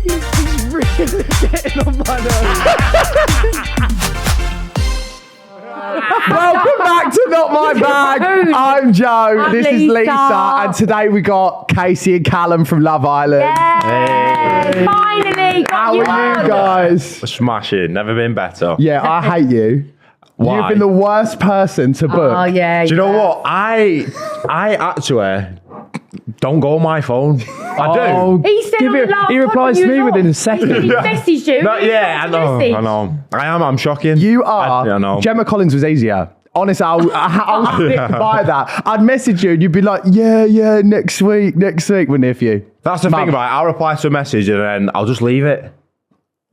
This is really getting on my nerves. Welcome back to Not My Bag. I'm Joe. This is Lisa. And today we got Casey and Callum from Love Island. Hey. Finally, how are you guys? Smashing. Never been better. Yeah, I hate you. Why? You've been the worst person to book. Oh yeah. Do you know what? I actually don't go on my phone. I do. He said he replies to me within a second. He messaged you. Yeah, I know. I'm shocking. You are. I know. Gemma Collins was easier. Honestly, I'll stick by that. I'd message you and you'd be like, yeah, next week, wouldn't it, for you? That's the thing about it. I'll reply to a message and then I'll just leave it.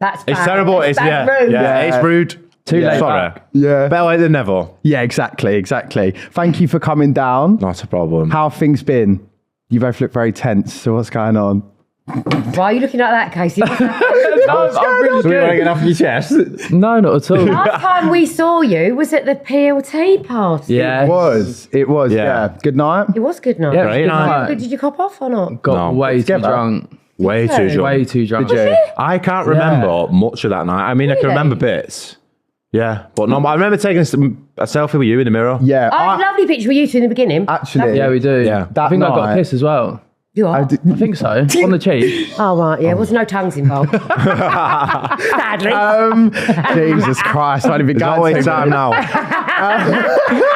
That's It's bad. terrible. That's It's rude. Yeah, it's rude. Too late. Sorry. Yeah. Better late than never. Yeah, exactly. Thank you for coming down. Not a problem. How have things been? You both look very tense, so what's going on? Why are you looking like that, Casey? I'm really So we want to good. get off your chest? No, not at all. Last time we saw you was at the PLT party. Yeah. It was, Yeah. yeah. Good night. It was good night. Yeah, Great night. Did you cop off or not? Got No. way too Together. drunk. Way too drunk. Way too drunk. Did you? I can't remember much of that night. I mean, I can Really? remember bits. Yeah, but no. I remember taking a selfie with you in the mirror. Yeah. I had a lovely picture with you two in the beginning. Actually, Yeah, we do. Yeah. I think I got night- a kiss as well. You are? I think so. On the cheek. Oh, right, yeah. There was no tongues involved. Sadly. Jesus Christ, I didn't even It's go always to time now.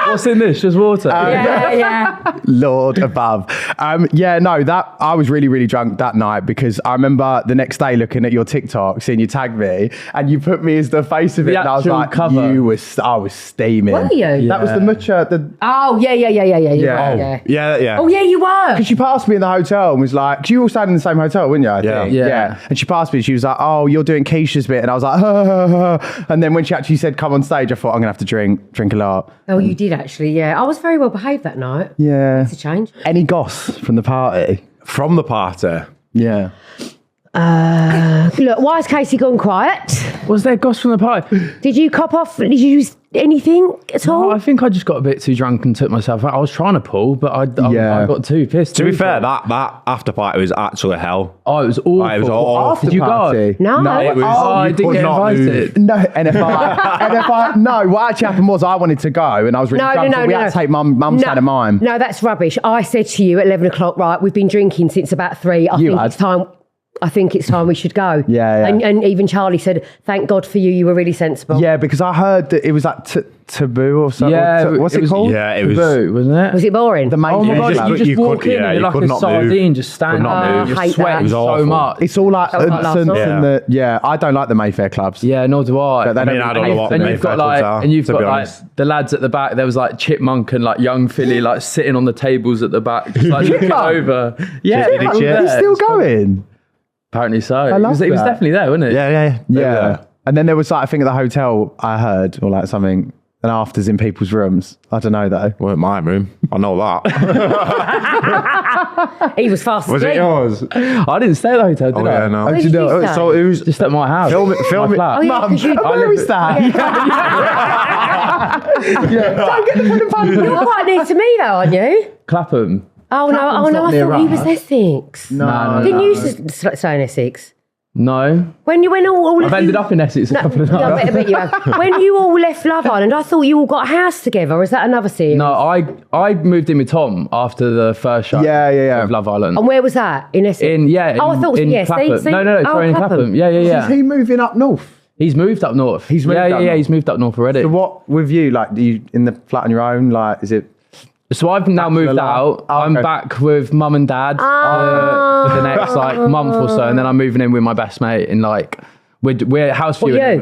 What's in this? Just water. yeah. Lord above. That I was really, really drunk that night because I remember the next day looking at your TikTok, seeing you tag me, and you put me as the face of it, The and I was actual like, cover. I was steaming. Were you? That was the mucha, Oh, yeah. Yeah. Yeah. Oh, yeah, you were. because she passed me in the hotel and was like, because you all stayed in the same hotel, weren't you? I Yeah. think? Yeah. And she passed me and she was like, oh, you're doing Keisha's bit. And I was like, and then when she actually said, come on stage, I thought, I'm going to have to drink a lot. Oh, you did actually, yeah. I was very well behaved that night. Yeah. It's a change. Any goss from the party? From the party. Yeah. Look, why has Casey gone quiet? Was there goss from the party? Did you cop off? Did you use anything at all? Oh, I think I just got a bit too drunk and took myself out. I was trying to pull, but I got too pissed. To be fair, that after party was actually hell. Oh, it was awful. It was awful. Did you go? No. It was. I you didn't could get not move. invited. No, NFI. No, what actually happened was I wanted to go and I was really drunk, so we had to take mum's side of mine. No, that's rubbish. I said to you at 11 o'clock, right, we've been drinking since about 3. I think it's time we should go. Yeah. And even Charlie said, thank God for you. You were really sensible. Yeah, because I heard that it was like taboo or something. Yeah, What's it was- called? Yeah, it was. Taboo, wasn't it? Was it boring? The main Oh my God, club. you just walk in and you're like could a not sardine, move. just standing Could not there, move. you're I hate that. sweating It was so awful. much. It's all like Sounds like last Hudson's night. and the, I don't like the Mayfair clubs. Yeah, nor do I. But they I mean, I don't know what and the you've got Mayfair clubs are, and you've to got be like honest. the lads at the back. There was like Chipmunk and like young Philly like sitting on the tables at the back, just like looking over. Yeah, Did he it was cheer? there. It's still going. Apparently so. I It love was that. definitely there, wasn't it? Yeah. And then there was like, I think at the hotel I heard, or like something, and afters in people's rooms. I don't know though. Weren't my room. I know that. He was fast Was it asleep. yours? I didn't stay at the hotel, did Oh I? yeah, no. Where did you stay? So it was. Just at my house. Film it. My flat. Oh, yeah, 'cause you- Where is that? Don't get the phone. You're quite near to me though, aren't you? Clapham. Oh, no, Clapham's not I near thought he was us. Essex. No. Didn't you used to stay in Essex? No. When you went all I've ended up in Essex a couple of Yeah, times. I bet you have. When you all left Love Island, I thought you all got a house together. Or is that another series? No, I moved in with Tom after the first show. Yeah. Of Love Island. And where was that? In Essex? Oh, I thought it was, in yeah, Clapham. see? No, Oh, sorry, in Clapham. Yeah. Is he moving up north? He's moved up north. He's moved up yeah, north. he's moved up north already. So what with you? Like, are you in the flat on your own? Like, is it? So I've now moved life. out. Oh, I'm okay. back with mum and dad for the next like month or so, and then I'm moving in with my best mate in like we're house viewing. you?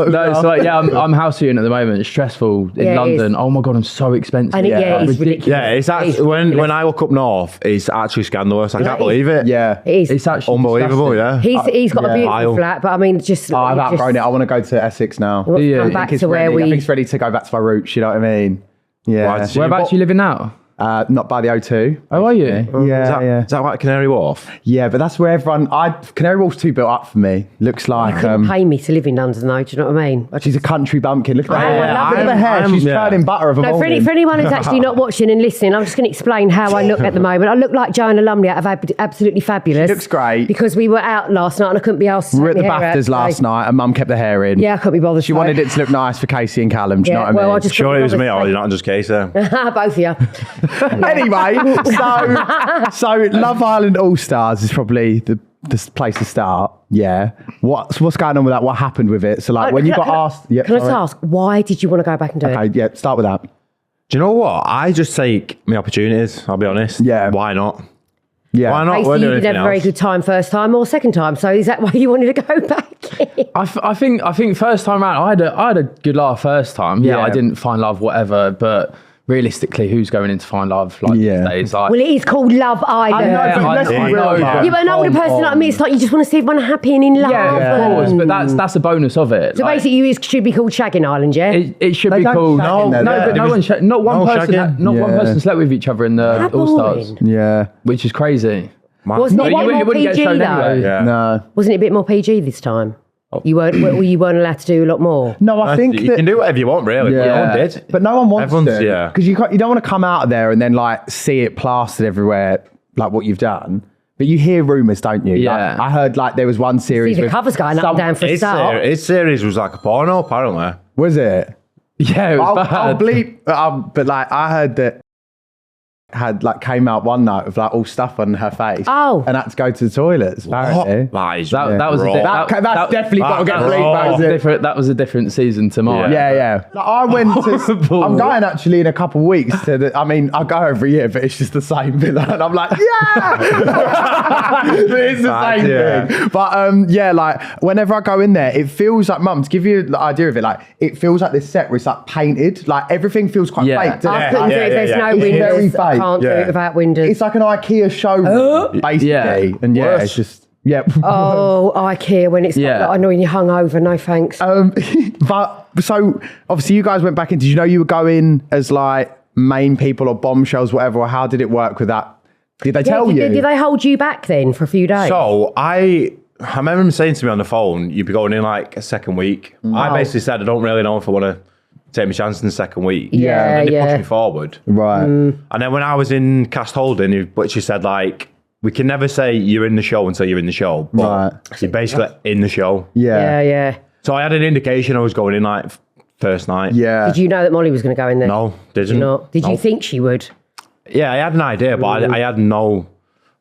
No, so like, yeah, I'm house viewing at the moment. It's stressful in Yeah, it London. is. Oh my God, I'm so expensive. And it's ridiculous. Yeah, it's actually when I look up north, it's actually scandalous. I can't believe it. Yeah. It is. It's actually Unbelievable. disgusting. Yeah. He's got a beautiful Vile. flat, but I mean, just... Oh, I've just- outgrown it. I want to go to Essex now. Let's you? come I back It's to where ready. I think we... it's ready to go back to my roots. You know what I mean? Yeah. Why did you- Whereabouts you living now? Not by the O2. Oh, are you? Yeah, Is that like Canary Wharf? Yeah, but that's where everyone. Canary Wharf's too built up for me. Looks like. Pay me to live in London, though. Do you know what I mean? She's a country bumpkin. Look at I love her. Look at her hair. She's turning butter of a morning. For anyone who's actually not watching and listening, I'm just going to explain how I look at the moment. I look like Joanna Lumley out of Absolutely Fabulous. She looks great. Because we were out last night and I couldn't be asked to We were at take the my hair out BAFTAs last today. night and Mum kept the hair in. Yeah, I couldn't be bothered. She wanted it to look nice for Casey and Callum. Do you know what I mean? I just Sure, it was me, or bothered. not just Casey. Both of you. Anyway, so Love Island All Stars is probably the place to start. Yeah. What's going on with that? What happened with it? So like when you got asked. Yeah, Can I just ask, why did you want to go back and do it? Okay, yeah, start with that. Do you know what? I just take my opportunities, I'll be honest. Yeah. Why not? Yeah. Why not? Basically, We're you doing didn't have a anything very else. good time first time or second time. So is that why you wanted to go back in? I think first time round, I had a good laugh first time. Yeah, Yeah. I didn't find love, whatever, but realistically, who's going in to find love like Yeah. these days? Like, Well, it is called Love Island. let's be real, man. Yeah, but an older person like me, it's like you just want to see everyone happy and in love. yeah, of course, but that's a bonus of it. So Like, basically, it should be called Shagging Island, yeah? it should They be don't called. shag in there, No, though. but no one. Not one No person. shagging. Not one Yeah. person slept with each other in the How All Stars, boring. Yeah. which is crazy. Wasn't it a You bit wouldn't- more you wouldn't get PG, shown though? anyway. Yeah. No. Wasn't it a bit more PG this time? You weren't allowed to do a lot more. No, I think you that. can do whatever you want, really. Yeah. No one did. But no one wants Everyone's- to. yeah. Because you don't want to come out of there and then like see it plastered everywhere, like what you've done. But you hear rumours, don't you? Yeah. Like, I heard like there was one See series. the with covers going up and down for a start. His series was like a porno, apparently. Was it? Yeah, it was bad. I'll bleep. But like I heard that had like came out one night with like all stuff on her face. Oh. And had to go to the toilets. Apparently. That is That was a raw. bit- That's definitely got to get that's bleeped. raw. That was it. That was a different season to mine. Yeah. Like, I went to. Horrible. I'm going actually in a couple of weeks to the. I mean, I go every year, but it's just the same villa, and I'm like, yeah, it's the Mad, same yeah. thing. But yeah, like whenever I go in there, it feels like, Mum, to give you the idea of it, like it feels like this set where it's like painted, like everything feels quite Yeah. fake. doesn't I it? couldn't do it if there's no It's very windows. I fake. can't do Yeah. it without windows. It's like an IKEA showroom, basically, Yeah. and yeah, Worse. it's just yeah. Oh, IKEA when it's Yeah. like, I know when you're hungover. No thanks. But so obviously you guys went back in. Did you know you were going as like main people or bombshells, whatever? Or how did it work with that? Did they tell you? Did they hold you back then for a few days? So I remember him saying to me on the phone, you'd be going in like a second week. I basically said, I don't really know if I want to take my chance in the second week. Yeah, And then they yeah. pushed me forward. Right. And then when I was in cast holding, but she said like, we can never say you're in the show until you're in the show. But Right. you're basically in the show. Yeah, yeah. So I had an indication I was going in like first night. Yeah. Did you know that Molly was going to go in there? No, Did you didn't. not? Did you No. think she would? Yeah, I had an idea, but I had no.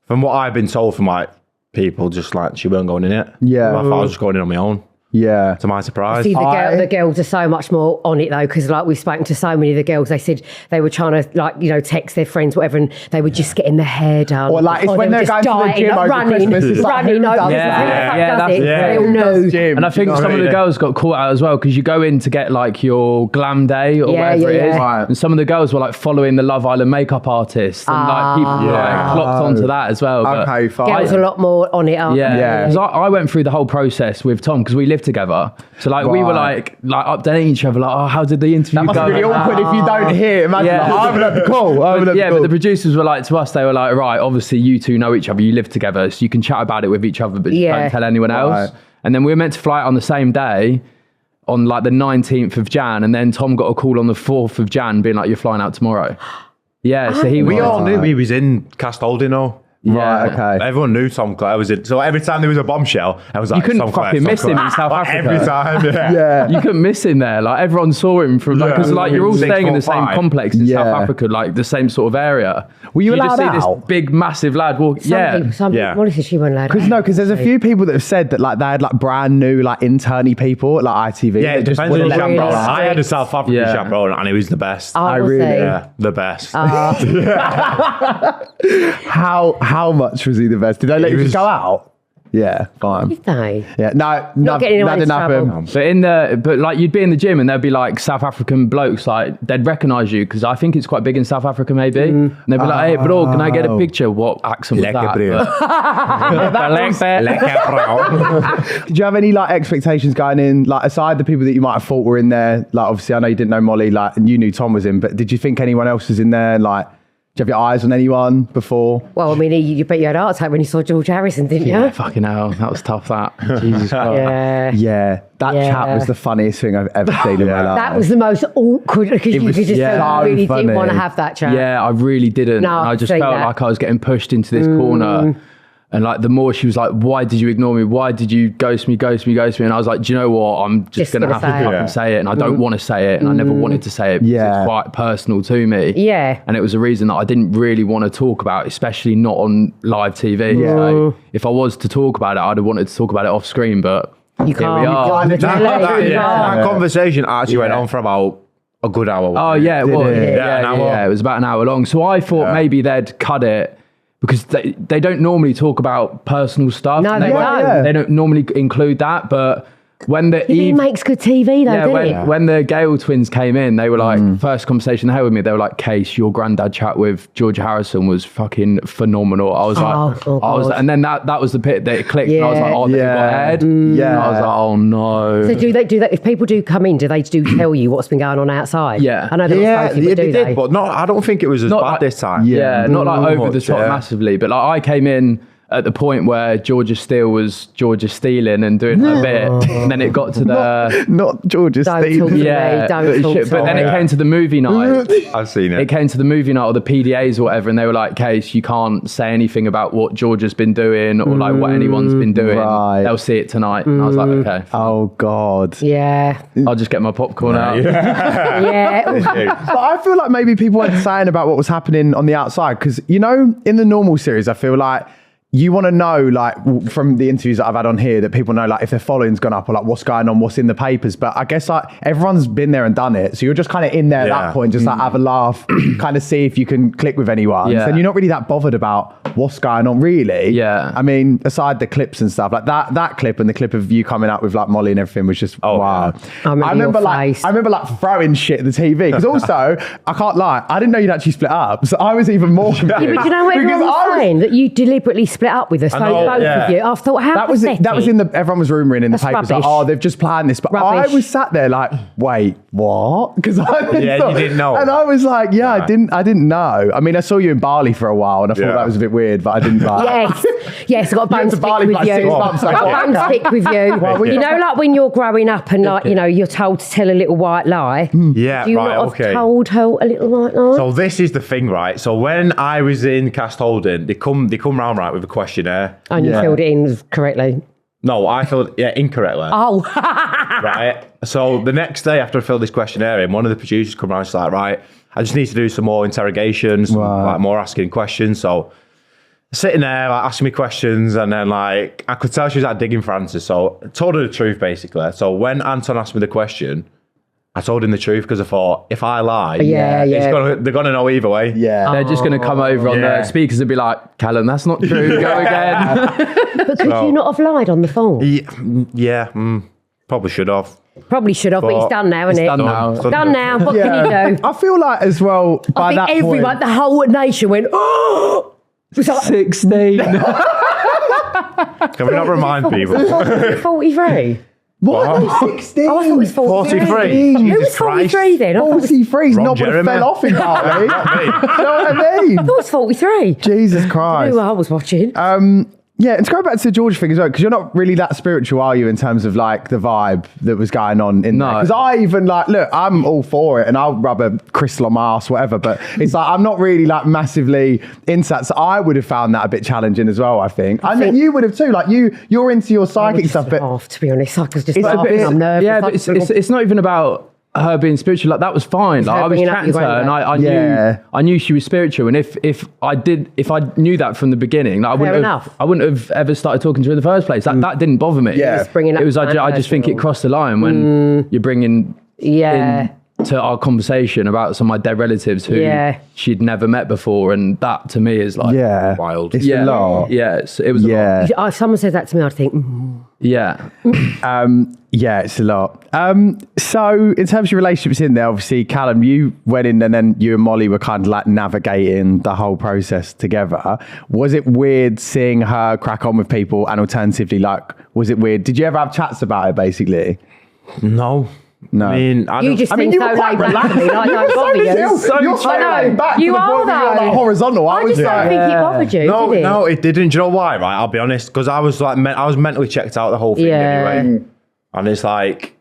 From what I've been told from like people, just like she weren't going in it. Yeah. I thought I was just going in on my own. Yeah. To my surprise. See, I- the girls are so much more on it though, because like we've spoken to so many of the girls. They said they were trying to like text their friends, whatever, and they were just getting their hair done. Or like it's when they they're were going just to the dieting, gym like, over running, Christmas. It's like, running. who over. does Who the fuck Yeah, does that's- it? yeah. They all know. Gym. And I think You know some what of I the mean? girls got caught out as well because you go in to get like your glam day or Yeah, whatever yeah, it is. yeah. Right. And some of the girls were like following the Love Island makeup artist and like people were like clocked onto that as well. But Okay, fine. Girls are a lot more on it. Aren't yeah, they? Yeah. because I went through the whole process with Tom because we lived together. So like we were like updating each other like, oh, how did the interview That must go? be really awkward if you don't hear. Imagine Yeah. like, I haven't had the call. I haven't had the Yeah, call. but the producers were like to us, they were like, right, obviously you two know each other, you live together, so you can chat about it with each other, but Yeah. don't tell anyone else. Right. And then we were meant to fly out on the same day, on like the 19th of Jan, and then Tom got a call on the 4th of Jan being like, you're flying out tomorrow. Yeah, so he was. We all knew he was in cast holding though. Right, okay. Everyone knew Tom Clare was in. So every time there was a bombshell, I was like, couldn't Tom Clare, fucking Tom miss him Clare. in South Like, Africa. Every time, yeah. Yeah. You couldn't miss him there. Like everyone saw him from like, because like you're all 6'5". staying in the same complex in Yeah. South Africa, like the same sort of area. Were you just see allowed this out? big, massive lad walk. Some Yeah. people, Molly said she wasn't allowed. Because there's a few people that have said that like they had like brand new like internee people at like ITV. Yeah, it that just depends on the wouldn't let them chaperone. go out. I had a South African Yeah. chaperone and he was the best. I really- Yeah, the best. How much was he the best? Did they let you just was- go out? Yeah, fine. Did they? Yeah, no, Not getting anyone that didn't into trouble. happen. But like you'd be in the gym and there'd be like South African blokes, like they'd recognise you because I think it's quite big in South Africa maybe. And they'd be like, hey bro, can I get a picture? What accent was that? But- Did you have any like expectations going in, like aside the people that you might have thought were in there? Like obviously, I know you didn't know Molly, like, and you knew Tom was in, but did you think anyone else was in there? Like, you have your eyes on anyone before? Well, I mean, you bet you had a heart attack when you saw George Harrison, didn't Yeah, you? fucking hell. That was tough, that. Jesus Christ. Yeah. Yeah, that Yeah. chat was the funniest thing I've ever seen in my life. That was the most awkward because you was could just so tell you really funny. didn't want to have that chat. Yeah, I really didn't. No, And I just I've felt seen that. like I was getting pushed into this corner. And like the more she was like, why did you ignore me? Why did you ghost me? And I was like, do you know what? I'm just going to have to say it. fucking say it. And I don't want to say it. And I never wanted to say it because Yeah. it's quite personal to me. Yeah. And it was a reason that I didn't really want to talk about, especially not on live TV. So if I was to talk about it, I'd have wanted to talk about it off screen, but You here can't. we are. You can't. That conversation actually went on for about a good hour. Oh yeah, it was. it? Yeah, an hour. Yeah, it was about an hour long. So I thought maybe they'd cut it because they don't normally talk about personal stuff. No, and they don't. They don't normally include that, but when the He makes good TV though, doesn't he? when the Gale twins came in, they were like, first conversation they had with me, they were like, Case, your granddad chat with George Harrison was fucking phenomenal. I was like, God. and then that was the bit that it clicked. And I was like, oh, they Yeah. got aired. Yeah. And I was like, oh no. So do they? If people do come in, do they tell you what's been going on outside? Yeah. I know they're not supposed to, but do they did, but not. I don't think it was as Not bad like- this time. Yeah, not like over the much, top yeah. massively, but like I came in at the point where Georgia Steele was Georgia stealing and doing her bit, and then it got to the Not George's Don't theme. talk to me. yeah, Don't talk to but then me. it came to the movie night. I've seen it. It came to the movie night or the PDAs or whatever, and they were like, Case, you can't say anything about what Georgia's been doing or like what anyone's been doing. right. They'll see it tonight. And I was like, okay, Oh God. Yeah. I'll just get my popcorn out. Yeah. But I feel like maybe people weren't saying about what was happening on the outside because, you know, in the normal series, I feel like you want to know, like, from the interviews that I've had on here, that people know, like, if their following's gone up or, like, what's going on, what's in the papers. But I guess, like, everyone's been there and done it. So you're just kind of in there at that point, just, like, have a laugh, kind of see if you can click with anyone. Yeah. So you're not really that bothered about what's going on, really. Yeah. I mean, aside the clips and stuff, like, that clip and the clip of you coming up with, like, Molly and everything was just, wow. I remember your face. I remember, like, throwing shit at the TV. Because also, I can't lie, I didn't know you'd actually split up. So I was even more confused. Yeah, but you know what everyone was saying? That you deliberately split up with us, so both of you. I thought, how that was pathetic. that was in the everyone was rumouring in the That's papers like, rubbish. oh, they've just planned this, but Rubbish. I was sat there like, wait, what? Because I didn't Yeah, you didn't know. and I was like, yeah, I didn't know. I mean, I saw you in Bali for a while, and I thought Yeah. that was a bit weird, but I didn't. Like, Yes, I got a bone went to to pick Bali with for like you. 6 months, I got a bone to pick with you. You know, like when you're growing up and like, you know, you're told to tell a little white lie. Yeah, Do you right, not have okay. told her a little white lie? So this is the thing, right? So when I was in cast holding, they come round, right, with a questionnaire. And you filled it in correctly. No, I filled incorrectly. Oh, Right. So the next day after I filled this questionnaire in, one of the producers come around and she's like, right, I just need to do some more interrogations, like more asking questions. So sitting there, like asking me questions, and then like I could tell she was like digging for answers. So I told her the truth basically. So when Anton asked me the question, I told him the truth because I thought if I lie, Yeah. they're gonna know either way. yeah. They're just going to come over on Yeah. the speakers and be like, Callum, that's not true. Go again. but could you not have lied on the phone? Probably should have. Probably should have, but it's done now, isn't it? done now. Done now. What can you do? I feel like as well by I that think everyone, point. the whole nation went, oh! It was like, 16. Can we not remind people? 43. What? 16? Oh, I thought it was 43. 43. Who was Jesus 43 then? I thought it was, 43 's Ron not what Jeremy. fell off in Bali. Not me. You know what I mean? I thought it was 43. Jesus Christ. Who I was watching. Yeah, and to go back to the George thing as well, because you're not really that spiritual, are you, in terms of like the vibe that was going on in there? No. Because I even like, look, I'm all for it and I'll rub a crystal on my ass, whatever, but it's like, I'm not really like massively into that. So I would have found that a bit challenging as well, I think. I think you would have too. Like you're into your psychic stuff, but Off, to be honest. I was just It's a laughing. bit- I'm nervous. Yeah, but it's not even about her being spiritual. Like that was fine. Like her I was bringing up chatting to your her, and granddad. I knew she was spiritual. And if I knew that from the beginning, like, I wouldn't have ever started talking to her in the first place. That didn't bother me. Yeah. Just bringing up It was. I just think it crossed the line when you're bringing to our conversation about some of my dead relatives who she'd never met before, and that to me is like wild. It's a lot. Yeah, it was. A lot. If someone said that to me, I'd think, Yeah. Yeah, it's a lot. So in terms of your relationships in there, obviously, Callum, you went in and then you and Molly were kind of like navigating the whole process together. Was it weird seeing her crack on with people, and alternatively, like, was it weird? Did you ever have chats about it, basically? No. No. I mean, You just seem so laid back to me, like don't bother you. You're so laid back. You are though. though. Horizontal. I just don't think it bothered you. No, did it? no, it didn't. Do you know why? Right, I'll be honest, because I was like, I was mentally checked out the whole thing anyway, and it's like,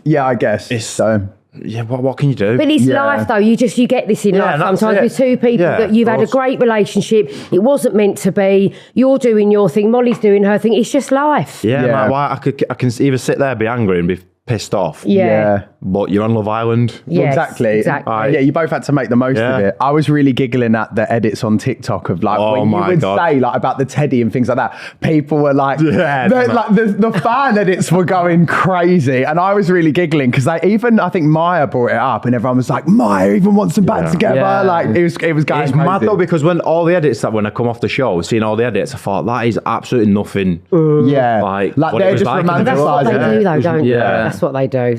yeah, I guess it's so. Yeah, what can you do? But it's life though. You get this in life sometimes with two people that you've had a great relationship. It wasn't meant to be. You're doing your thing. Molly's doing her thing. It's just life. Yeah. Like, I can either sit there, be angry, and be pissed off. Yeah. But you're on Love Island. Yes, Exactly. Exactly. Yeah, you both had to make the most of it. I was really giggling at the edits on TikTok of like when you would say like about the Teddy and things like that. People were like, the fan edits were going crazy, and I was really giggling because I think Maya brought it up, and everyone was like, Maya even wants them back together. Like it was going. It's crazy. Mad though, because when all the edits when I come off the show, seeing all the edits, I thought that is absolutely nothing. Like they're just romanticising. That's what they do though, don't they? That's what they do.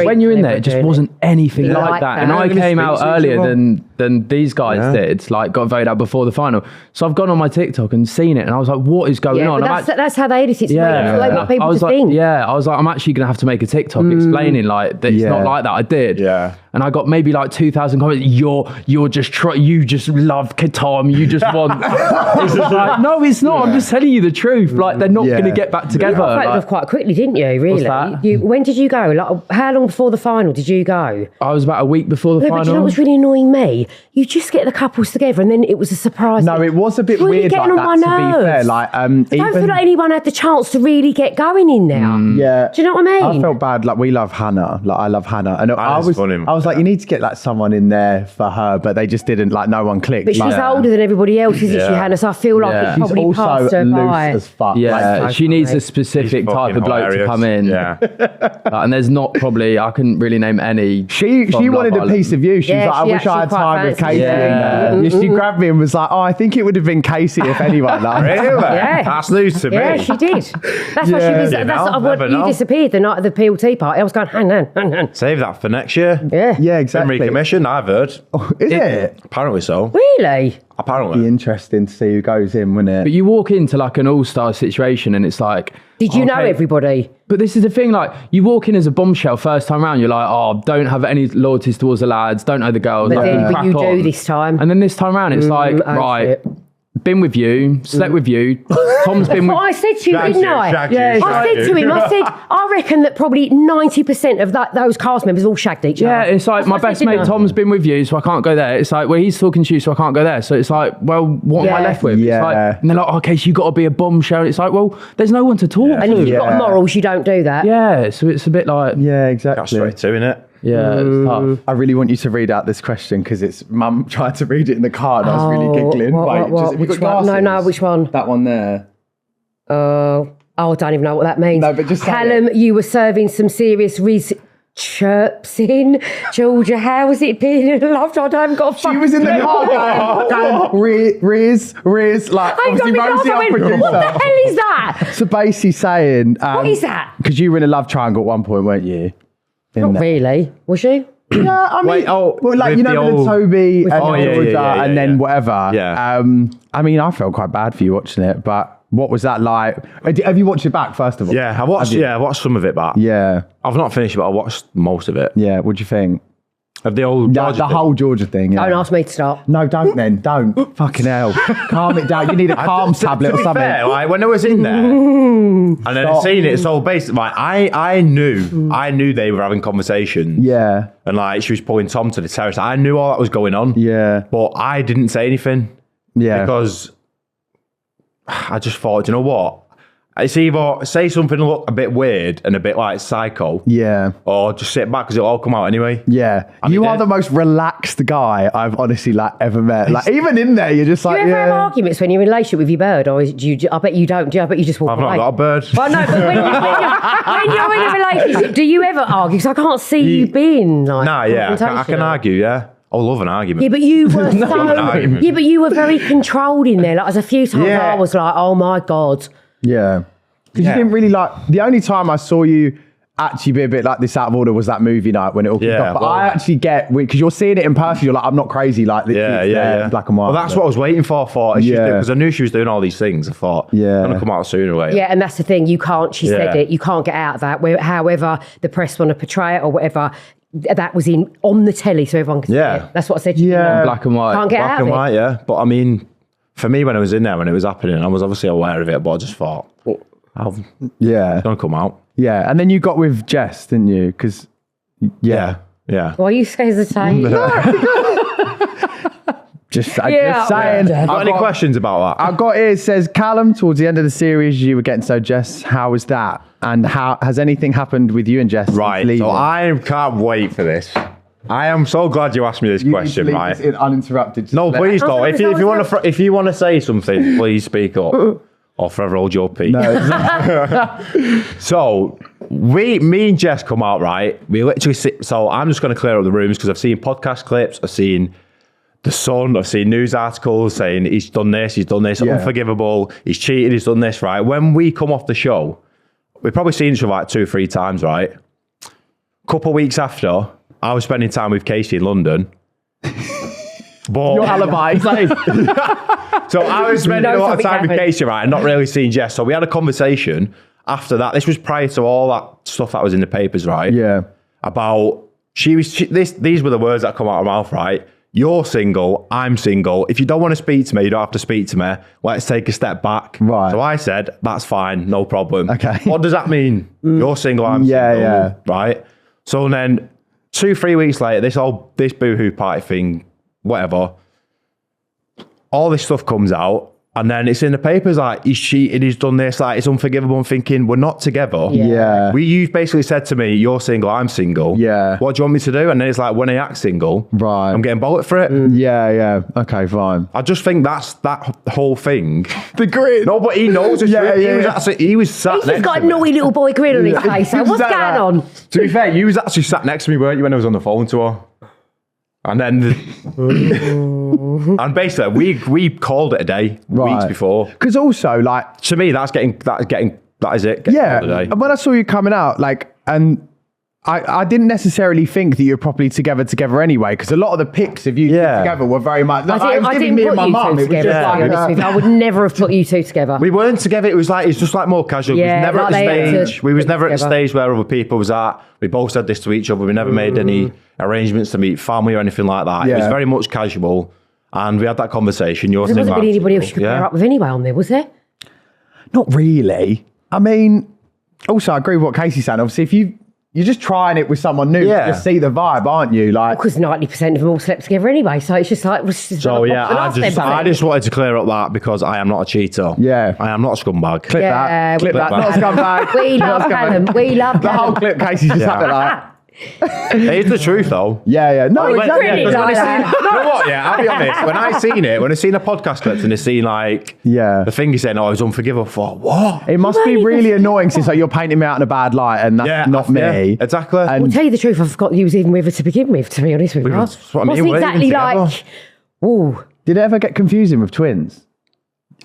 When you're in there, it just wasn't anything like that. And I came out earlier than these guys did, like got voted out before the final. So I've gone on my TikTok and seen it, and I was like, what is going on? That's how they edit it to make like people to think. Yeah, I was like, I'm actually going to have to make a TikTok explaining like that it's not like that. I did. Yeah. And I got maybe like 2,000 comments. You just love Tom. You just want. It's just like, no, it's not. I'm just telling you the truth. Like they're not going to get back together. You got off quite quickly, didn't you? Really? When did you go? Like, how long before the final did you go? I was about a week before the final. But you know what's really annoying me? You just get the couples together, and then it was a surprise. No, it was a bit weird like that. To be fair, like I don't feel like anyone had the chance to really get going in there. Yeah. Do you know what I mean? I felt bad. Like we love Hannah. Like I love Hannah, and I was like, you need to get like someone in there for her, but they just didn't. Like no one clicked. But she's older than everybody else, isn't she, Hannah? So I feel like it probably she's also passed her loose by. as fuck. Yeah, she needs a specific type of bloke to come in. Yeah. And there's not probably, I couldn't really name any. She wanted a piece of you. She was like, I wish I had time with Casey in there. She grabbed me and was like, oh, I think it would have been Casey if anyone. Really? Yeah. That's news to me. Yeah, she did. That's why she was. You disappeared the night of the PLT party. I was going, hang on. Save that for next year. Yeah, exactly. Been recommissioned, I've heard. Oh, is it? Apparently so. Really? Apparently. Be interesting to see who goes in, wouldn't it? But you walk into like an all-star situation and it's like... Did you know everybody? But this is the thing, like, you walk in as a bombshell first time round, you're like, oh, don't have any loyalties towards the lads, don't know the girls. But you do this time. And then this time round, it's like, right... Been with you, slept with you. Tom's been with. I said to you, didn't I? I said to him, I reckon that probably 90% of those cast members all shagged each other. Yeah, it's like my best mate Tom's been with you, so I can't go there. It's like, well, he's talking to you, so I can't go there. So it's like, well, what am I left with? Yeah. It's like, and they're like, okay, so you got to be a bombshell. It's like, well, there's no one to talk to. And if you've got morals, you don't do that. Yeah, so it's a bit like. Yeah, exactly. Got straight to, innit? Yeah, it's tough. I really want you to read out this question because it's Mum tried to read it in the car and I was really giggling. Which one? No, which one? That one there. I don't even know what that means. No, but just Callum, you were serving some serious chirps in. Georgia, how has it been? Loved, I haven't got a She was in the car going, Riz, like, obviously Rosie, our producer. What the hell is that? So basically saying... what is that? Because you were in a love triangle at one point, weren't you? Not really. Was she? Yeah, I mean, with Toby and Georgia and then whatever. Yeah. I mean, I felt quite bad for you watching it, but what was that like? Have you watched it back, first of all? Yeah, I watched some of it back. Yeah. I've not finished it, but I watched most of it. Yeah, what do you think? Of the old Georgia thing. Whole Georgia thing, yeah. Don't ask me to stop. No, don't then. Don't. Fucking hell. Calm it down. You need a calm tablet or something. Fair, like, when I was in there and then I seen it, so basically, like, I knew they were having conversations. Yeah. And like she was pulling Tom to the terrace. I knew all that was going on. Yeah. But I didn't say anything. Yeah. Because I just thought, you know what? It's either say something look a bit weird and a bit like psycho. Yeah. Or just sit back because it'll all come out anyway. Yeah. You are the most relaxed guy I've honestly ever met. Like even in there, you're just like, do you ever have arguments when you're in a relationship with your bird, or do you? I bet you don't. I bet you just walk away. I've not got a bird. Well, no, but when you're in a relationship, do you ever argue? Because I can't see you being like. Nah, yeah, I can argue. Yeah. I love an argument. Yeah, but you were but you were very controlled in there. Like, there's a few times I was like, oh my God. Yeah. Because you didn't really like... The only time I saw you actually be a bit like this out of order was that movie night when it all kicked off. But I actually get, because you're seeing it in person, you're like, I'm not crazy, like black and white. Well, that's what I was waiting for. Because I knew she was doing all these things. I thought, gonna come out sooner or later. Yeah, and that's the thing. You can't, she said it, you can't get out of that. However the press want to portray it or whatever, that was on the telly so everyone could see it. That's what I said to you. Black and white. Can't get out of it. Black and white, yeah. But I mean, for me, when I was in there, when it was happening, I was obviously aware of it, but I just thought, it's gonna come out. Yeah, and then you got with Jess, didn't you? Because, yeah. Why are you hesitating? Just saying. Got any questions about that? I've got here, it says, Callum, towards the end of the series, you were getting to know Jess. How was that? And how has anything happened with you and Jess? Right, so I can't wait for this. I am so glad you asked me this question, right? This uninterrupted. No, please don't. If you want to say something, please speak up. Or forever hold your peace. No, so me and Jess come out, right? We literally sit. So I'm just going to clear up the rooms because I've seen podcast clips, I've seen The Sun, I've seen news articles saying he's done this, unforgivable, he's cheated, he's done this, right? When we come off the show, we've probably seen each other like 2 or 3 times, right? Couple of weeks after, I was spending time with Casey in London. But your alibi. So I was spending a lot of time with Casey, right, and not really seeing Jess. So we had a conversation after that. This was prior to all that stuff that was in the papers, right? Yeah. About these were the words that come out of her mouth, right? You're single, I'm single. If you don't want to speak to me, you don't have to speak to me. Let's take a step back. Right. So I said, that's fine, no problem. Okay. What does that mean? You're single, I'm single. Yeah. Right? So then 2-3 weeks later, this boohoo party thing, whatever, all this stuff comes out, and then it's in the papers like he's cheated, he's done this, like it's unforgivable. I'm thinking we're not together. Yeah. You basically said to me, you're single, I'm single. Yeah. What do you want me to do? And then it's like when I act single, right, I'm getting bolted for it. Yeah. Okay, fine. I just think that's that whole thing. The grin. No, but he knows it's real. He was sat He's next just got to a naughty me. little boy grin on his face. So what's going on? To be fair, you was actually sat next to me, weren't you, when I was on the phone to her? And then, and basically, we called it a day weeks before. Because also, like, to me, that is it. Getting called a day. And when I saw you coming out, like, and I didn't necessarily think that you were properly together anyway, because a lot of the pics of you two together were very much. Like, I didn't put you two together. I would never have put you two together. We weren't together. It was just like more casual. We was never at a stage. We was never at a stage where other people was at. We both said this to each other. We never made any arrangements to meet family or anything like that. It was very much casual, and we had that conversation. There wasn't really anybody else you could pair up with anyway on there, was there? Not really. I mean, also I agree with what Casey's saying. Obviously, if you're just trying it with someone new, you just see the vibe, aren't you? Like, because 90% of them all slept together anyway, so it's just like. I just wanted to clear up that because I am not a cheater. Yeah, I am not a scumbag. Clip that. Not a scumbag. We love Callum. We love Callum. The whole clip, Casey just had it like. It's the truth, though. Yeah. No, exactly. You know what? Yeah, I'll be honest. When I seen a podcast clip and I seen the thing he's saying, "Oh, it's unforgivable," I thought, what? It must be really annoying since you're painting me out in a bad light, and that's not me. Yeah, exactly. And I'll tell you the truth. I forgot you was even with her to begin with. To be honest with you, that's what I mean. Wasn't exactly like. Ooh. Did it ever get confusing with twins?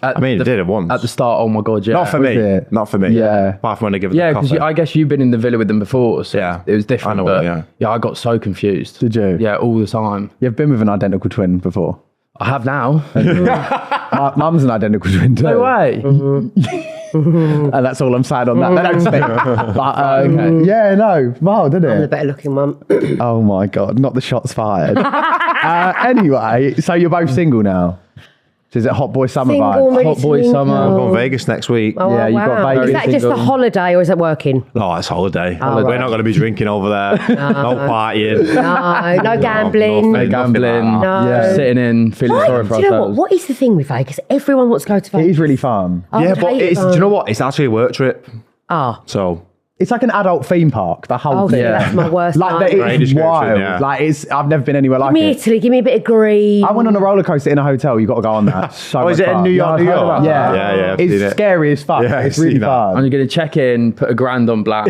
I mean, it did it once. At the start, oh my God, yeah. Not for me. Not for me. Yeah. Apart from when I give it the coffee. Because I guess you've been in the villa with them before, so it was different. I know, yeah, I got so confused. Did you? Yeah, all the time. You've been with an identical twin before? I have now. My mum's an identical twin too. No way. And that's all I'm saying on that. They don't speak. But, yeah, no. Wow, didn't it? I'm the better looking one. Oh my God, not the shots fired. Anyway, so you're both single now? So is it hot boy summer vibe? Hot boy summer. I'm going to Vegas next week. Oh, yeah, you've got Vegas. Is that just a holiday or is it working? No, it's holiday. We're not going to be drinking over there. No partying. No gambling. No gambling. No. Sitting in, feeling sorry for ourselves. Do you know what is the thing with Vegas? Everyone wants to go to Vegas. It is really fun. Yeah, but do you know what? It's actually a work trip. So it's like an adult theme park. The whole thing. That's my worst. Like it's wild. Yeah. Like I've never been anywhere like it. Give me Italy. Give me a bit of green. I went on a roller coaster in a hotel. You got to go on that. So is it in New York? New York? Yeah. It's scary as fuck. Yeah, it's really fun. And you're going to check in, put $1,000 on black,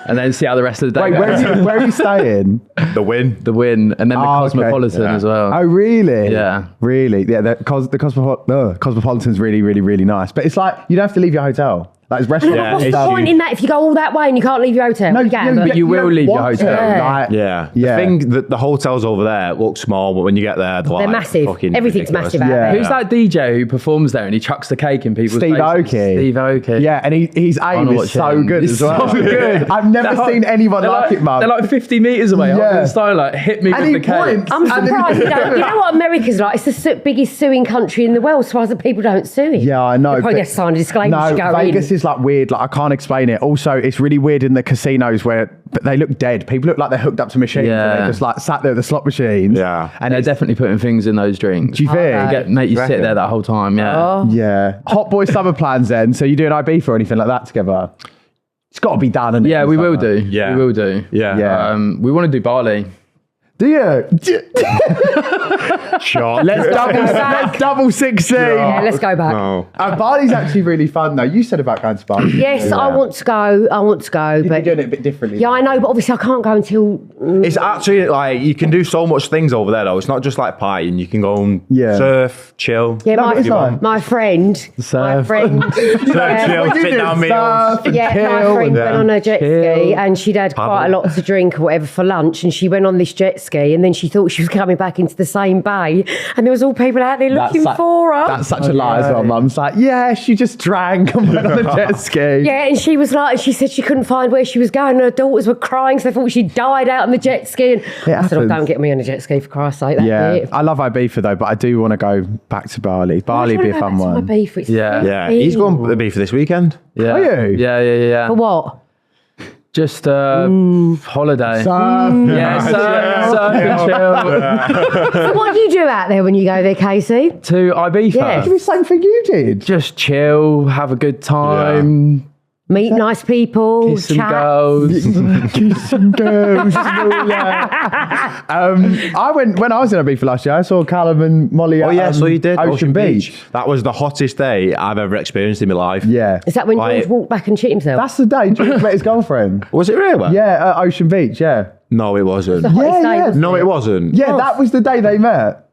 and then see how the rest of the day goes. Where are you staying? The Win, and then the Cosmopolitan as well. Oh, really? Yeah, really. Yeah, the Cosmopolitan's really, really, really nice. But it's like you don't have to leave your hotel. Like, it's restaurant. Yeah, What's it's the point in that if you go all that way and you can't leave your hotel? No, You can, yeah, but But you will leave your hotel. Yeah. The thing that the hotels over there look small, but when you get there, they're massive. fucking Everything's ridiculous. massive out there. Who's that DJ who performs there and he chucks the cake in people's Steve faces? Aoki. Steve Aoki. Yeah, and his aim wanna is watch so him. good It's as well. so good. I've never seen anyone like it, man. They're like 50 metres away. Yeah. Yeah. Style like, hit me And with he the cake. points. I'm surprised. You know what America's like? It's the biggest suing country in the world. Surprised that people don't sue it. Yeah, I know. They probably but- have to sign a disclaimer to No, go Vegas in. is like weird. Like I can't explain it. Also, it's really weird in the casinos where they look dead. People look like they're hooked up to machines. Yeah. And they're just like sat there at the slot machines. Yeah. And They're it's definitely putting things in those drinks. Do you think? Make you Reckon? sit there that whole time, yeah. Oh. Yeah. Hot boy summer plans then. So you doing Ibiza or anything like that together? It's got to be done. Isn't it, Yeah, in we the will summer? do. Yeah. We will do. Yeah. Yeah. We want to do Bali. Do you? Sure. Let's double 16. Yeah, let's go back. No. Bali's actually really fun though. You said about going to Bali. Yes, I want to go. You're But doing it a bit differently. yeah, I know. But obviously, I can't go until. It's actually like you can do so much things over there though. It's not just like partying. You can go and surf, chill. Yeah, No, it's fine. my friend. Surf. Chill, sit down meals. Yeah, my friend went on a jet ski and she'd had Paddle. quite a lot to drink or whatever for lunch, and she went on this jet ski and then she thought she was coming back into the same bay, and there was all people out there looking for her. That's such a lie as well. Mum's like, yeah, she just drank and went on the jet ski. Yeah, and she was like, she said she couldn't find where she was going, and her daughters were crying, so they thought she died out on the jet ski. And I said, oh, happens. don't get me on a jet ski for Christ's sake. That's Yeah, it. I love Ibiza though, but I do want to go back to Bali. Bali would be a fun one. Yeah. Yeah, he's going to be for this weekend. Yeah. Are you? Yeah. For what? Just holiday. Yeah, surf and chill. So what do you do out there when you go there, Casey? To Ibiza. Yeah. It's the same thing you did. Just chill, have a good time, Meet nice people, kiss some chat. girls. Kiss some girls. and all that. I went when I was in Ibiza last year. I saw Callum and Molly. Oh at, yeah, so you did Ocean Beach. That was the hottest day I've ever experienced in my life. Yeah, Is that when Like- George walked back and shit himself? that's the day George met his girlfriend. Was it really? Yeah, at Ocean Beach. Yeah, No, it wasn't. hottest day, yeah. wasn't No, it wasn't. yeah. That was the day they met.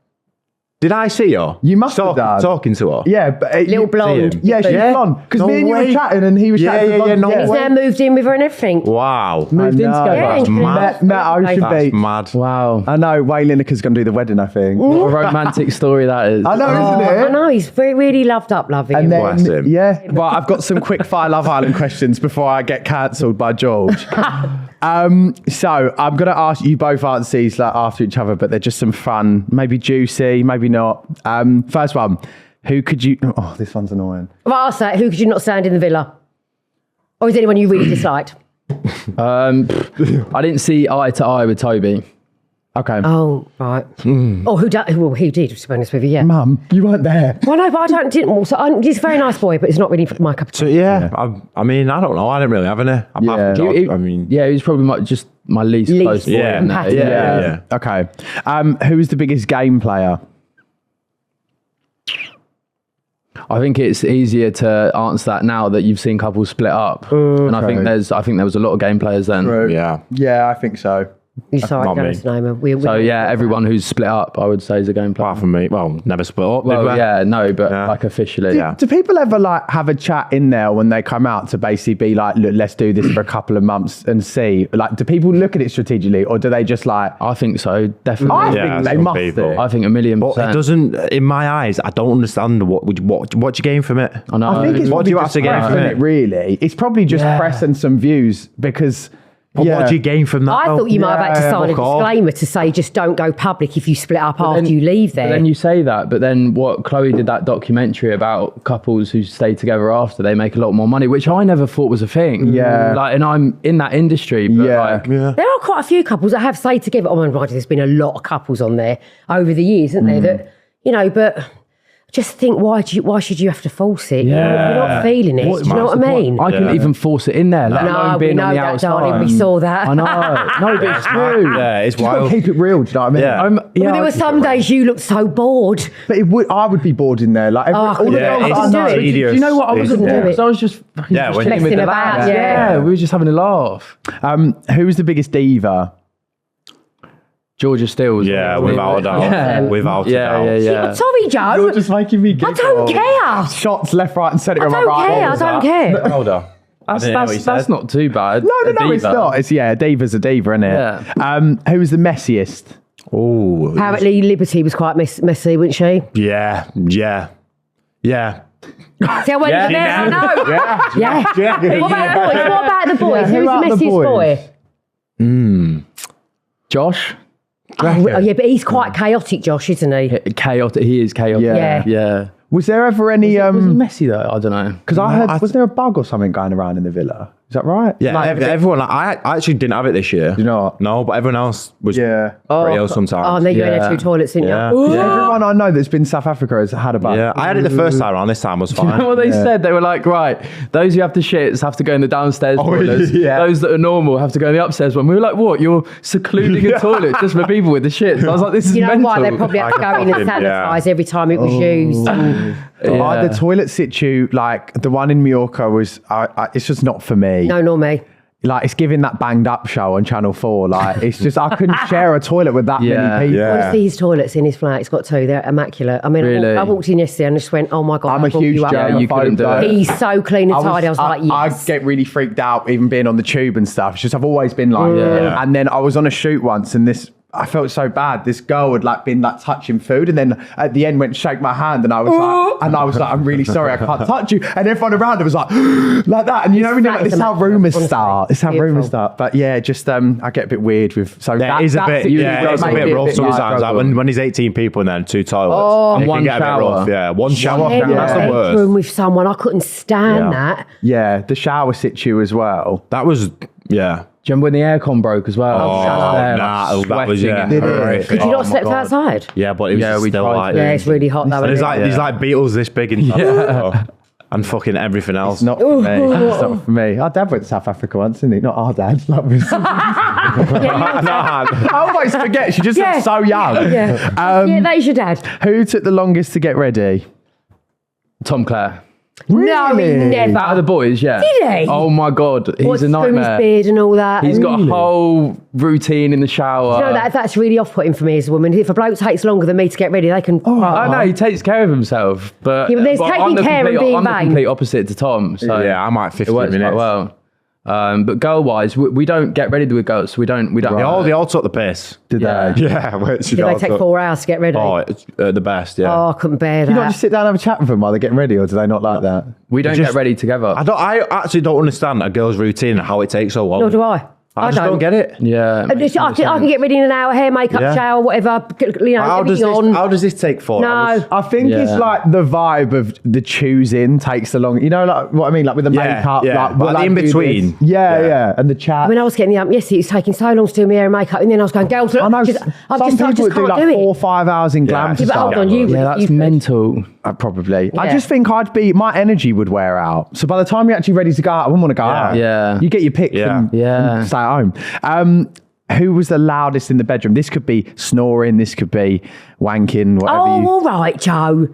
Did I see her? You must have done. Talking to her. Yeah, but Little blonde. Yeah, she's Yeah. blonde. Because No me and you were way. chatting, and he was Yeah, chatting. yeah, to yeah, blonde. no He's way. now moved in with her and everything. Wow. Moved in know. together. Yeah, and mad. Met Ocean That's Beach. That's mad. Wow. I know Wayne Lineker's going to do the wedding. I think. What a romantic story that is. I know, isn't it? I know, he's really loved up loving And him. Bless then, him. yeah. Well, I've got some quick fire Love Island questions before I get cancelled by George. So I'm going to ask you both answer these like after each other, but they're just some fun, maybe juicy, maybe not. First one, who could you? Oh, this one's annoying. Well, I'll say, who could you not stand in the villa? Or is anyone you really disliked? I didn't see eye to eye with Toby. Okay. Oh, right. Or who did, to be honest with you, yeah. Mum, you weren't there. Well, no, but he's a very nice boy, but it's not really my cup of tea. So yeah, I mean, I don't know. I didn't really have any. Apart Yeah. from George, He- I mean, yeah, he was probably just my least close boy. Yeah. in there. Compatible. yeah. Okay. Who is the biggest game player? I think it's easier to answer that now that you've seen couples split up, and I think there was a lot of game players then. Yeah. Yeah, I think so. You sorry, not don't me. know him. So yeah, everyone who's split up, I would say, is a game player. Apart from me, well, never split up. Well, did we? yeah, no, but Yeah. like officially, Yeah. Do people ever like have a chat in there when they come out to basically be like, look, let's do this for a couple of months and see? Like, do people look at it strategically, or do they just like? I think so, definitely. I Yeah, think they some must people. do. I think 1,000,000%. But it doesn't, in my eyes, I don't understand what do you gain from it. I know. I think it's What do you probably actually just get press, from isn't it? it? Really, it's probably just Yeah. press and some views because. But what do you gain from that? I though? thought you might have had to Yeah, sign a fuck off. disclaimer to say just don't go public if you split up after then- you leave there. But then you say that, but then what Chloe did that documentary about couples who stay together after they make a lot more money, which I never thought was a thing. Yeah. Like, and I'm in that industry, but Yeah. like, Yeah. There are quite a few couples that have stayed together. Oh my God, there's been a lot of couples on there over the years, isn't there? That, you know, but just think, why should you have to force it? Yeah. You're not feeling it. What's Do you know what I mean? I couldn't even force it in there, let No, alone we being know on the that, outside. darling. We saw that. I know. No, but it's true. Yeah, it's Just gotta wild. keep it real. Do you know what I mean? Yeah. But there were some days you looked so bored. But I would be bored in there. Like I all the couldn't Yeah, girls do it. that I it's know. do it. tedious. Do you know what? I wasn't Yeah. doing because I was just Yeah, when- chilling with Messing the about, lads. yeah. Yeah, we were just having a laugh. Who's the biggest diva? Georgia Stills. Yeah, without a doubt. Without a doubt. Yeah. Sorry, Joe. You're just making me giggle. I don't care. Shots left, right, and centre. I don't care. Older. That's not too bad. No, it's not. It's a diva's a diva, isn't it? Yeah. Who was the messiest? Oh. Apparently, Liberty was quite messy, wasn't she? Yeah. See, I went there. I know. Yeah. What about the boys? Who's the messiest boy? Josh. Oh, yeah, but he's quite chaotic, Josh, isn't he? Chaotic. He is chaotic. Yeah. Was there ever any? Was he messy though? I don't know. Because I heard, was there a bug or something going around in the villa? Is that right? Yeah, everyone. I actually didn't have it this year. You know what? No, but everyone else was pretty ill sometimes. Oh, and then you had 2 toilets, didn't you? Everyone I know that's been South Africa has had a bug. Yeah, I had it the first time around. This time was fine. You know what they said? They were like, right, those who have the shits have to go in the downstairs toilets. Those that are normal have to go in the upstairs one. We were like, what? You're secluding a toilet just for people with the shits? I was like, this is mental. You know why? They probably have to go in and sanitise every time it was used. The toilet situ, like the one in Mallorca, was it's just not for me. No, nor me. Like, it's giving that Banged Up show on Channel 4. Like, it's just, I couldn't share a toilet with that many people. I want to see his toilets in his flat. He's got 2. They're immaculate. I mean, Really? I walked in yesterday and just went, oh my God. I'm a huge you couldn't do it. He's so clean and tidy. I was like, yes. I get really freaked out even being on the tube and stuff. It's just, I've always been like, and then I was on a shoot once and I felt so bad. This girl had been touching food, and then at the end went to shake my hand, and I was like, I'm really sorry, I can't touch you. And everyone around it was like that. And you know, it's how rumours start. It's how rumours start. But yeah, just I get a bit weird with. So yeah, it's a bit rough sometimes. Like when there's 18 people and then 2 toilets, and one shower. Yeah, one shower. That's the worst. Room with someone, I couldn't stand that. Yeah, the shower situ as well. That was Do you remember when the aircon broke as well? That was Could you not slept outside? Yeah, but it was still like... Yeah, it's really hot though. There's like beetles this big and fucking everything else. It's not for me. It's not for me. Our dad went to South Africa once, didn't he? Not our dad. I always forget. She just looks so young. Yeah, that is your dad. Who took the longest to get ready? Tom Clare. Really? No, he never. Out of the boys, yeah. Did he? Oh my God, he's a nightmare. His beard and all that. He's got a whole routine in the shower. You know, that's really off-putting for me as a woman. If a bloke takes longer than me to get ready, they can... I know, he takes care of himself. But there's taking care and being I'm the vain. complete opposite to Tom. So yeah, I'm like 15 minutes. Quite well. But girl-wise, we don't get ready with girls. We don't. They all took the piss. Did they? Yeah. Did they take 4 hours to get ready? Oh, it's the best, yeah. Oh, I couldn't bear that. You not just sit down and have a chat with them while they're getting ready, or do they not like that? We don't get ready together. I actually don't understand a girl's routine and how it takes so long. Nor do I. I just don't get it. Yeah. I can get ready in an hour, hair, makeup, shower, whatever. You know, how does this take 4 hours? I think it's like the vibe of the choosing takes the long. You know, like what I mean, like with the makeup, like the in between. Yeah, and the chat. I mean, I was getting the yesterday. It was taking so long to do my hair and makeup, and then I was going, girls, look, I know I some people do like 4 or 5 hours in glam. Yeah, but hold on, that's mental. Probably. Yeah. I just think my energy would wear out. So by the time you're actually ready to go out, I wouldn't want to go out. Yeah. You get your pick and stay at home. Who was the loudest in the bedroom? This could be snoring. This could be wanking. Whatever. All right, Joe.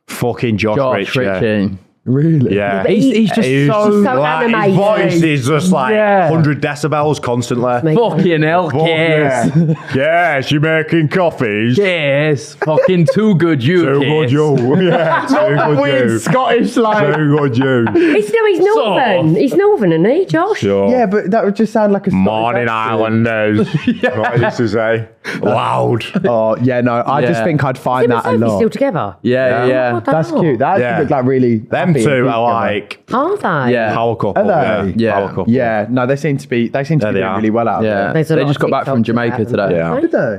Fucking Josh Ritchie. Really? Yeah. He's just so animated. His voice is just like 100 decibels constantly. Fucking hell, Kiss. Yes, you're making coffees. Yes. Fucking too good you, Too good you. Yeah, too good weird you. Scottish like. Too good you. He's northern. He's northern, isn't he, Josh? Sure. Yeah, but that would just sound like a Morning Islanders. What I used to say. Loud. Oh, yeah, no. I just think I'd find that a lot. Still together? Yeah. Oh, that's cute. That actually look like really... Them two are like... Are they? Yeah. Power couple. Are they? Yeah. Power couple. Yeah. No, they seem to be doing really well out there. Yeah. They just got back from Jamaica today. Yeah. Did they?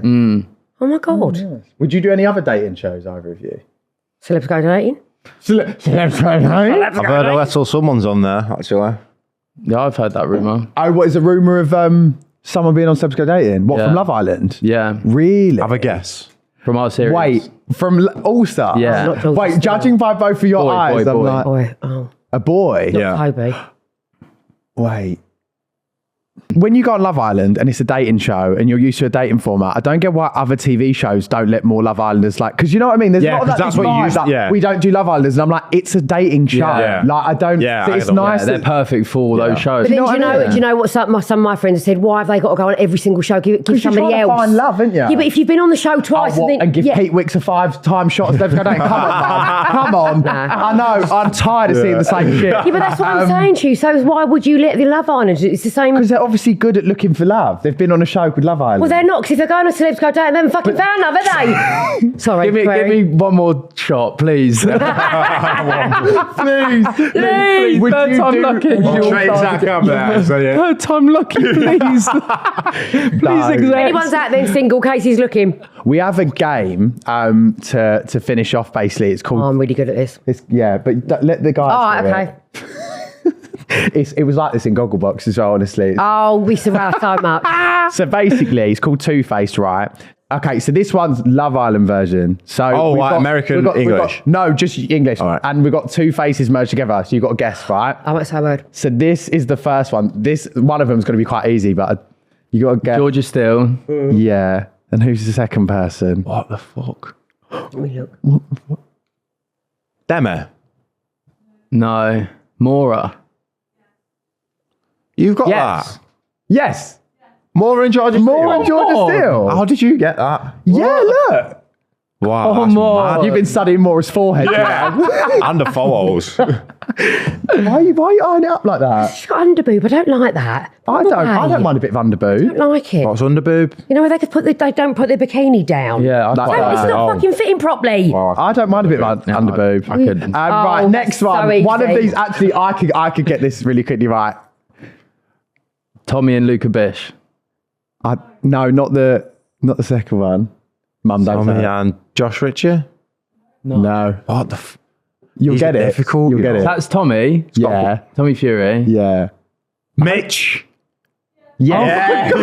Oh my God. Yes. Would you do any other dating shows, either of you? Celebs go dating? Celebs go dating? I've heard a little someone's on there, actually. Yeah, I've heard that rumour. Oh, what is a rumour of someone being on Celebs Go Dating? What, from Love Island? Yeah. Really? Have a guess. From our series. Wait, from All Star? Yeah. Wait, judging by both of your eyes, I'm like... Boy, oh. A boy? Yeah. Toby. Wait. when you go on Love Island and it's a dating show and you're used to a dating format, I don't get why other TV shows don't let more Love Islanders, like, because you know what I mean? There's a lot of that that's what you used, we don't do Love Islanders, and I'm like, it's a dating show. Yeah. Like, I don't, it's nice. They're perfect for those shows. But then do you know what some of my friends have said? Why have they got to go on every single show? Give somebody else. Find love, isn't you? Yeah, but if you've been on the show twice and give Pete Wicks a 5-time shot instead of going, come on, come on. I know, I'm tired of seeing the same shit. Yeah, but that's what I'm saying to you. So why would you let the Love Islanders? It's the same. Because they're obviously good at looking for love. They've been on a show called Love Island. Well, they're not, because if they're going on Celebs Go Dating, they haven't fucking found love, are they? Sorry, give me one more shot, please. please. Would Third you time do- lucky. Third time lucky, please. Please exact. Anyone's out there in single cases looking. We have a game to finish off, basically. It's called... Oh, I'm really good at this. But let the guys Oh, okay. It was like this in Gogglebox as well, honestly. Oh, we surround so much. So basically, it's called Two-Faced, right? Okay, so this one's Love Island version. So American English? No, just English. All right. And we've got two faces merged together, so you've got to guess, right? I won't say a word. So this is the first one. One of them is going to be quite easy, but you got to guess. Georgia Steele. Yeah. And who's the second person? What the fuck? Let me look. Demo. No. Mora. You've got Yes. that? Yes. More and Georgia More and Georgia Steele. How did you get that? Yeah, look. Wow. Oh, that's more. mad. You've been studying Mora's forehead. And the photos. Why are you eyeing it up like that? She's got underboob. I don't like that. I don't mind a bit of underboob. I don't like it. What's underboob? You know where they don't put their bikini down. Yeah, I Like quite that. It's not fucking fitting properly. I don't mind a bit of underboob. I couldn't. Right, next so one. easy. One of these, actually, I could get this really quickly right. Tommy and Luca Bish. No, not the second one. Mum, don't say Tommy it. and Josh Ritchie? No. What the You'll These get are it. difficult, You'll you get know. it. That's Tommy. Yeah. Tommy Fury. Yeah. Mitch. Yeah. He's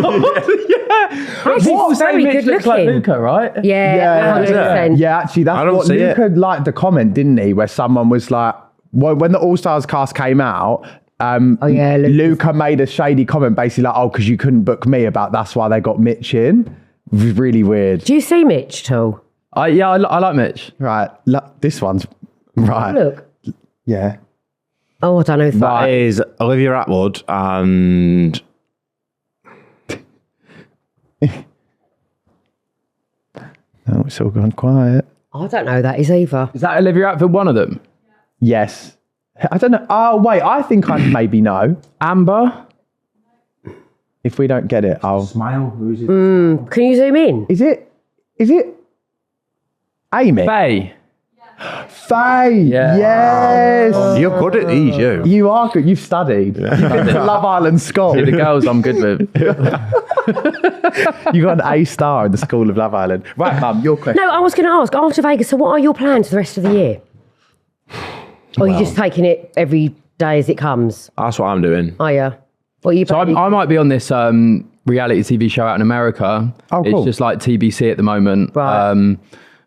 very good looks like looking. Luca, right? Yeah, 100%. Yeah, actually, that's I don't what see Luca it. liked the comment, didn't he? Where someone was like, when the All Stars cast came out, Luca made a shady comment basically like, oh, because you couldn't book me about that's why they got Mitch in. It was really weird. Do you see Mitch at all? I like Mitch. Right. This one's right. Look. Yeah. Oh, I don't know. That is Olivia Atwood and... Oh, it's all gone quiet. I don't know who that is either. Is that Olivia Atwood one of them? Yes. I don't know. Oh, wait. I think I maybe know. Amber? If we don't get it, I'll... Smile. Who's it? Can you zoom in? Is it Amy? Faye. Faye. Yeah. Yes. You're good at these, you. You are good. You've studied. You've been to Love Island school. The girls I'm good with. You got an A star in the School of Love Island. Right, Mum, your question. No, I was going to ask, after Vegas, so what are your plans for the rest of the year? Or are you just taking it every day as it comes? That's what I'm doing. Oh, yeah. What are you So I might be on this reality TV show out in America. Oh, cool. It's just like TBC at the moment. Right.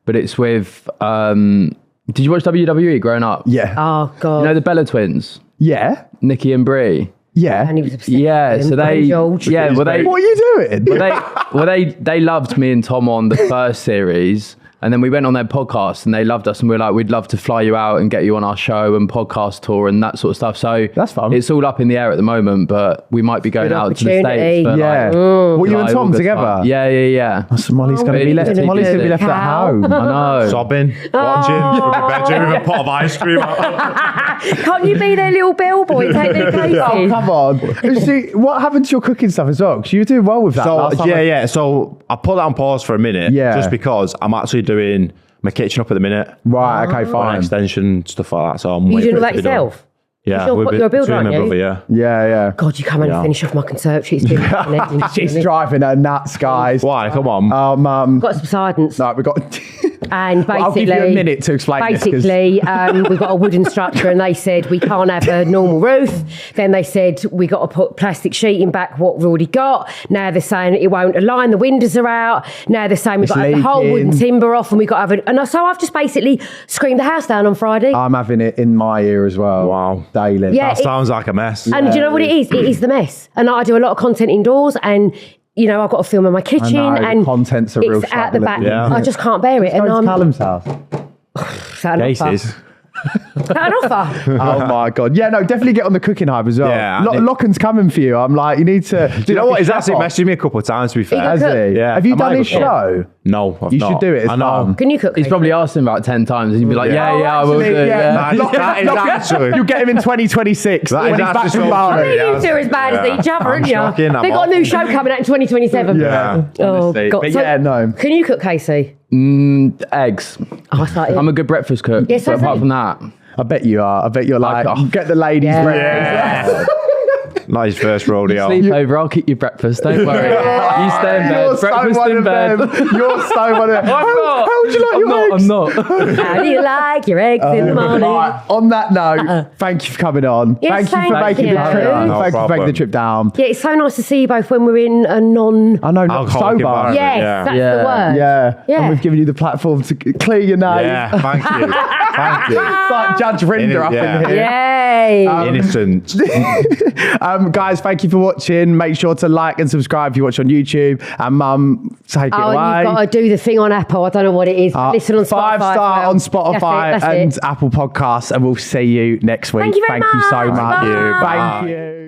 But it's with... did you watch WWE growing up? Yeah. Oh, God. You know the Bella twins? Yeah. Nikki and Brie? Yeah. And he was obsessed Yeah, with him. so they... And George. Yeah, well, they... What are you doing? They loved me and Tom on the first series, and then we went on their podcast and they loved us, and we were like, we'd love to fly you out and get you on our show and podcast tour and that sort of stuff. So That's fun. It's all up in the air at the moment, but we might be going Good out to the opportunity. States. For Yeah. like, What, you and July, Tom August together? time. Yeah. So Molly's going to be it's left. gonna Molly's going to be left at Cow. home. I know. Sobbing, watching from the bedroom with a pot of ice cream. Can't you be their little bellboy, take their places? Oh, come on. See, what happened to your cooking stuff as well? Because you were doing well with that last time. Yeah. So I put that on pause for a minute. Yeah. Just because I'm actually doing my kitchen up at the minute. Right, okay, An fine. extension, stuff like that. So I'm You waiting doing for all it that to be done. yourself? Yeah, You're a builder, between aren't my you? brother, yeah. Yeah. God, you come in and finish off my conservatory. It's been She's driving her nuts, guys. Why? Come on. Oh, Mum. Got subsidence. No, we got... And basically, I'll give you a minute to explain this. Basically, we've got a wooden structure, and they said we can't have a normal roof. Then they said we got to put plastic sheeting back what we've already got. Now they're saying it won't align. The windows are out. Now they're saying we've got to have the whole wooden timber off, and we've got to have it. And so I've just basically screamed the house down on Friday. I'm having it in my ear as well. Wow. Daily. Yeah, That sounds like a mess. And do you know what it is? It is the mess. And I do a lot of content indoors, and you know, I've got to film in my kitchen, and content's a real it's at the back. Yeah. I just can't bear it. Go to Callum's house. Is that an offer? Cases. Is that an offer? Oh my God. Yeah, no, definitely get on the cooking hype as well. Yeah, Locken's coming for you. I'm like, you need to. Do you know what? He's actually messaged me a couple of times, to be fair. Has he? Yeah. Have you Am done I his good? show? No, I've You not. should do it. It's I know. fun. Can you cook? He's probably asked him about 10 times, and he'd be like, yeah, I will do it. Yeah. You'll get him in 2026 when he's back from Bali. You two are as bad as each other, aren't you? shocking, They've got a new show coming out in 2027. Yeah. Oh, Honestly. God. But So, yeah, no. Can you cook, Casey? Eggs. Oh, I started. I'm a good breakfast cook. Yes, but I apart see. from that, I bet you are. I bet you're like, oh. get the ladies breakfast. Yeah. Not his first rodeo. sleep over, I'll keep you breakfast, don't worry. You stay in bed, You're so breakfast one in of bed. them. You're so one of them. How would you like your eggs? I'm not. How do you like your eggs in the morning? Right, on that note, thank you for coming on. Yes, thank you for thank making the you. trip. No Thank you for making the problem. trip down. Yeah, it's so nice to see you both when we're in a non... I know, not Alcoholic sober. environment. Yes, Yeah. that's Yeah. the word. Yeah. Yeah. And we've given you the platform to clear your name. Yeah, thank you. Thank you. It's like Judge Rinder up Yeah. in here. Yay! Innocent. Guys, thank you for watching. Make sure to like and subscribe if you watch on YouTube. And Mum, take it Oh, away. and you've got to do the thing on Apple. I don't know what it is. Listen on Spotify. 5-star on Spotify That's and it. Apple Podcasts. And we'll see you next week. Thank you very so much. much. Bye. Thank you.